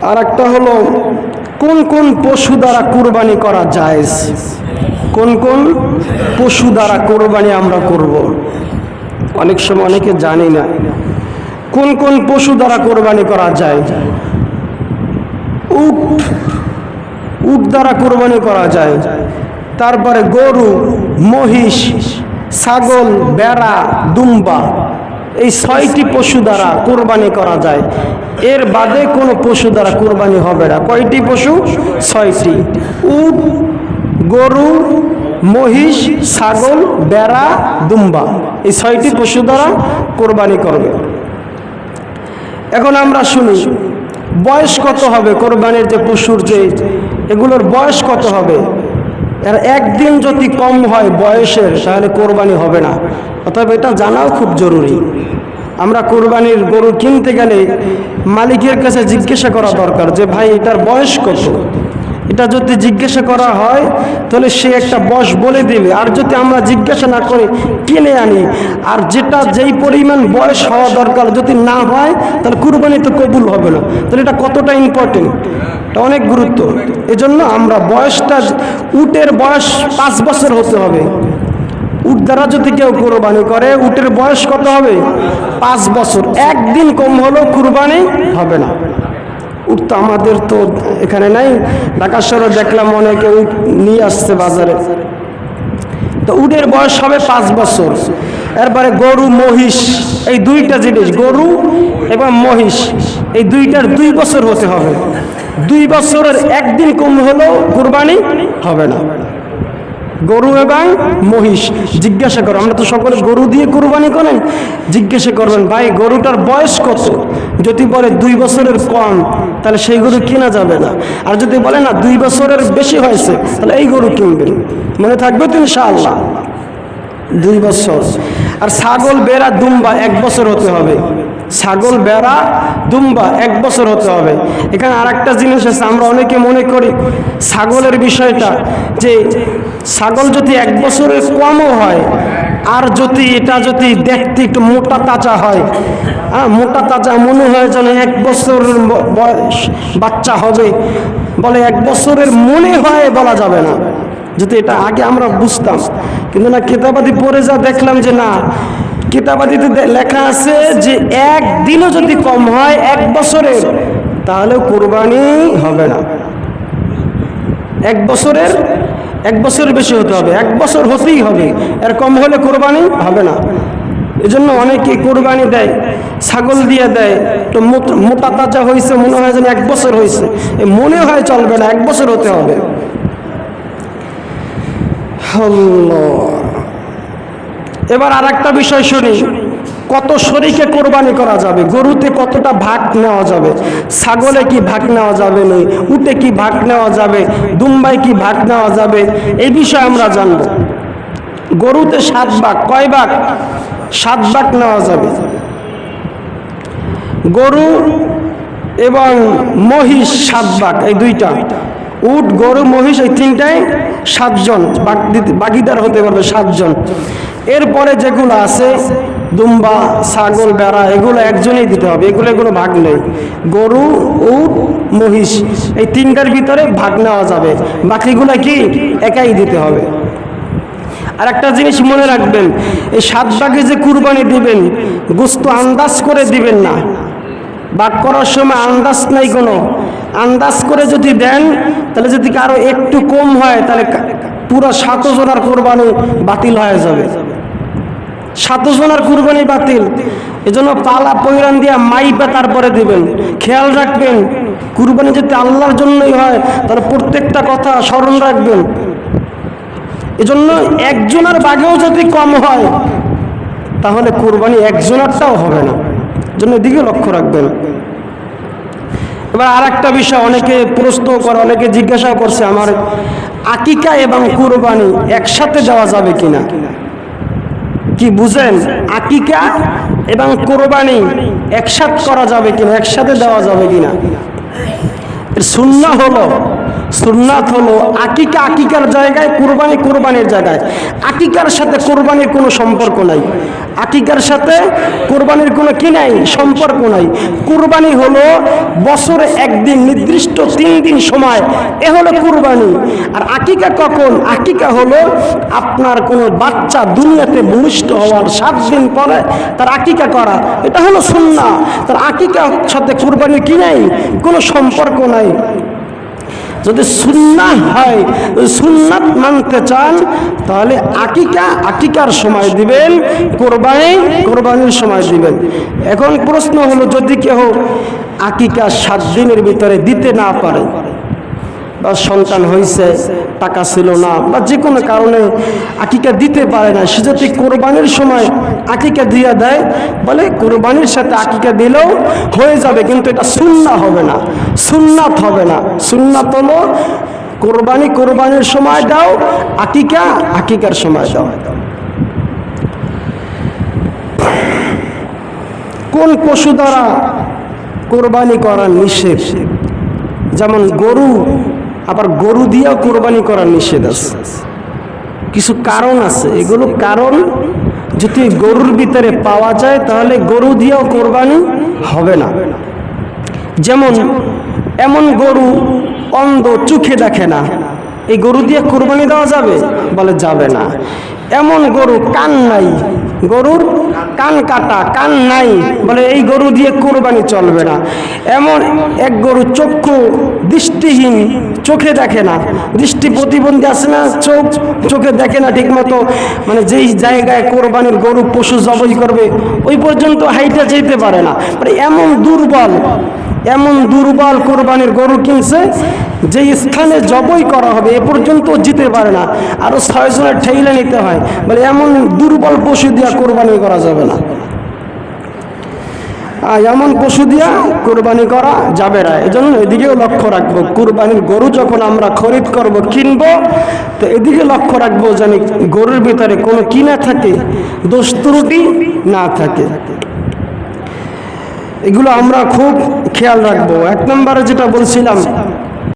আর একটা হলো কোন কোন পশু দ্বারা কুরবানি করা জায়েজ, কোন কোন পশু দ্বারা কুরবানি আমরা করব। অনেক সময় অনেকে জানি না কোন কোন পশু দ্বারা কুরবানি করা যায়। উট দ্বারা কুরবানি করা যায়, তারপরে গরু, মহিষ, ছাগল, ভেড়া, দুম্বা, এই 6টি পশু দ্বারা কুরবানি করা যায়। এর বাদে কোনো পশু দ্বারা কুরবানি হবে না। কয়টি পশু? 6টি। উট, গরু, মহিষ, ছাগল, ভেড়া, দুম্বা, এই 6টি পশু দ্বারা কুরবানি করবে। এখন আমরা শুনি বয়স কত হবে কোরবানির যে পশুর, যে এগুলোর বয়স কত হবে? এর একদিন যদি কম হয় বয়সের, তাহলে কোরবানি হবে না। অতএব এটা জানাও খুব জরুরি। আমরা কোরবানির গরু কিনতে গেলে মালিকের কাছে জিজ্ঞাসা করা দরকার যে ভাই এটার বয়স কত। এটা যদি জিজ্ঞাসা করা হয় তাহলে সে একটা বয়স বলে দেবে। আর যদি আমরা জিজ্ঞাসা না করে কিনে আনি, আর যেটা যেই পরিমাণ বয়স হওয়া দরকার যদি না হয়, তাহলে কুরবানি তো কবুল হবে না। তাহলে এটা কতটা ইম্পর্টেন্ট, এটা অনেক গুরুত্ব। এজন্য আমরা বয়সটা, উটের বয়স 5 বছর হতে হবে। উট দ্বারা যদি কেউ কুরবানি করে, উটের বয়স কত হবে? 5 বছর। একদিন কম হলেও কুরবানি হবে না। উট তো আমাদের তো এখানে নাই, ঢাকা শহরে দেখলাম অনেকে উট নিয়ে আসছে বাজারে। তো উটের বয়স হবে 5 বছর। এরপরে গরু, মহিষ, এই 2টা জিনিস, গরু এবং মহিষ, এই 2টার 2 বছর হতে হবে। 2 বছরের একদিন কম হলেও কুরবানি হবে না। গরু এবং মহিষ জিজ্ঞাসা করো, আমরা তো সকলে গরু দিয়ে কুরবানি করেন, জিজ্ঞাসা করবেন ভাই গরুটার বয়স কত। যদি বলে 2 বছরের কম, তাহলে সেই গরু কেনা যাবে না। আর যদি বলে না 2 বছরের বেশি হয়েছে, তাহলে এই গরু কিনবেন। মনে থাকবে তো ইনশাআল্লাহ 2 বছর। আর ছাগল, ভেড়া, দুম্বা 1 বছর হতে হবে। ছাগল, ভেড়া, দুম্বা 1 বছর হতে হবে। এখানে আর একটা জিনিস আছে, আমরা অনেকে মনে করি ছাগলের বিষয়টা, যে ছাগল যদি 1 বছরের কমও হয়, আর যদি এটা যদি দেখতে একটু মোটা তাজা হয়, মোটা তাজা মনে হয় যেন 1 বছরের বয়স বাচ্চা হবে, বলে 1 বছরের মনে হয়, বলা যাবে না। যদি এটা আগে আমরা বুঝতাম, কিন্তু না, কিতাবাদি পড়ে যা দেখলাম যে না, কিতাবাদিতে লেখা আছে যে একদিনও যদি কম হয় 1 বছরের, তাহলে কুরবানি হবে না। 1 বছরের বেশি হতে হবে, 1 বছর হতেই হবে, এর কম হলে কুরবানি হবে না। এজন্য অনেকে কুরবানি দেয়, ছাগল দিয়ে দেয়, তো মোটা তাজা হয়েছে মনে হয় যেন 1 বছর হয়েছে, মনে হয় চলবে না, 1 বছর হতে হবে। এবার আর একটা বিষয় শুনি, কত শরীকে কোরবানি করা যাবে, গরুতে কতটা ভাগ নেওয়া যাবে, ছাগলে কি ভাগ নেওয়া যাবে, না উটে কি ভাগ নেওয়া যাবে, দুম্বায় কি ভাগ নেওয়া যাবে, এই বিষয়ে আমরা জানব। গরুতে 7 ভাগ, কয় ভাগ? 7 ভাগ নেওয়া যাবে। গরু এবং মহিষ 7 ভাগ, এই 2টা। উট, গরু, মহিষ, এই 3টায় 7 জন বাগিদার হতে পারবে, 7 জন। এরপরে যেগুলো আছে দুম্বা, ছাগল, ভেড়া, এগুলো একজনেই দিতে হবে, এগুলো কোনো ভাগ নেই। গরু, উট, মহিষ, এই 3টার ভিতরে ভাগ নেওয়া যাবে, বাকিগুলো কি একাই দিতে হবে। আর একটা জিনিস মনে রাখবেন, এই 7 ভাগে যে কুরবানি দিবেন, গোশত আন্দাজ করে দিবেন না। ভাগ করার সময় আন্দাজ নাই কোনো, আন্দাজ করে যদি দেন, তাহলে যদি কারো একটু কম হয়, তাহলে পুরো 7 জনের কুরবানি বাতিল হয়ে যাবে। 7 জনের কুরবানি বাতিল। এজন্য পালা পৈরান দিয়া মাইপে তারপরে দিবেন। খেয়াল রাখবেন, কুরবানি যদি আল্লাহর জন্যই হয়, তাহলে প্রত্যেকটা কথা স্মরণ রাখবেন। এজন্য একজনের ভাগেও যদি কম হয়, তাহলে কুরবানি একজনেরটাও হবে না। জন্য দিকে লক্ষ্য রাখবেন। এবার আর একটা বিষয়, অনেকে প্রশ্ন করে, অনেকে জিজ্ঞাসা করছে, আমার আকিকা এবং কুরবানি একসাথে দেওয়া যাবে কিনা। কি বুঝেন? আকিকা এবং কুরবানি একসাথে করা যাবে কিনা, একসাথে দেওয়া যাবে কিনা। এর সুন্নাহ হলো সুন্নাত হলো আকিকা আকিকার জায়গায়, কুরবানি কুরবানির জায়গায়। আকিকার সাথে কুরবানির কোনো সম্পর্ক নাই, আকিকার সাথে কুরবানির কোনো কি নাই, সম্পর্ক নাই। কুরবানি হলো বছরে একদিন নির্দিষ্ট 3 দিন সময়, এ হলো কুরবানি। আর আকিকা কখন? আকিকা হলো আপনার কোনো বাচ্চা দুনিয়াতে ভূমিষ্ঠ হওয়ার 7 দিন পরে তার আকিকা করা, এটা হলো সুন্নাহ। তার আকিকার সাথে কুরবানির কি নাই, কোনো সম্পর্ক নাই। যদি সুন্নাহ হয়, সুন্নাত মানতে চান, তাহলে আকিকা আকিকার সময় দিবেন, কোরবানি কোরবানির সময় দিবেন। এখন প্রশ্ন হলো, যদি কেউ আকিকা 7 দিনের ভিতরে দিতে না পারে, বা সন্তান হয়েছে টাকা ছিল না, বা যে কোনো কারণে আকিকা দিতে পারে না, সে যদি কোরবানির সময় আকিকা দিয়ে দেয়, বলে কোরবানির সাথে আকিকা দিলেও হয়ে যাবে, কিন্তু এটা সুন্নাহ হবে না, সুন্নাত হবে না। সুন্নাত হলো কোরবানি কোরবানির সময় দাও, আকিকা আকিকার সময় দাও। কোন পশু দ্বারা কোরবানি করা নিষেধ? যেমন গরু, আবার গরু দিয়েও কোরবানি করা নিষেধ আছে, কিছু কারণ আছে। এগুলো কারণ যদি গরুর ভিতরে পাওয়া যায়, তাহলে গরু দিয়েও কোরবানি হবে না। যেমন এমন গরু অন্ধ, চোখে দেখে না, এই গরু দিয়ে কোরবানি দেওয়া যাবে? বলে যাবে না। এমন গরু কান নাই, গরুর কান কাটা, কান নাই, বলে এই গরু দিয়ে কোরবানি চলবে না। এমন এক গরু চক্ষু দৃষ্টিহীন, চোখে দেখে না, দৃষ্টি প্রতিবন্ধী আছে না, চোখে দেখে না ঠিক মতো, মানে যেই জায়গায় কোরবানির গরু পশু জবাই করবে ওই পর্যন্ত হাইটা যেতে পারে না। মানে এমন দুর্বল, এমন দুর্বল কোরবানির গরু কিনছে, যে স্থানে জবাই করা হবে এ পর্যন্ত যেতে পারে না, আরো 6 জনের ঠেইলে নিতে হয়। বলে এমন দুর্বল পশু দিয়া কোরবানি করা যাবে না, এমন পশু দিয়া কোরবানি করা যাবে না। এজন্য এদিকেও লক্ষ্য রাখবো, কোরবানির গরু যখন আমরা খরিদ করব, কিনবো, তো এদিকে লক্ষ্য রাখবো যেন গরুর ভিতরে কোনো কি না থাকে, দোষ ত্রুটি না থাকে। এগুলো আমরা খুব খেয়াল রাখবো। 1 নম্বরে যেটা বলছিলাম,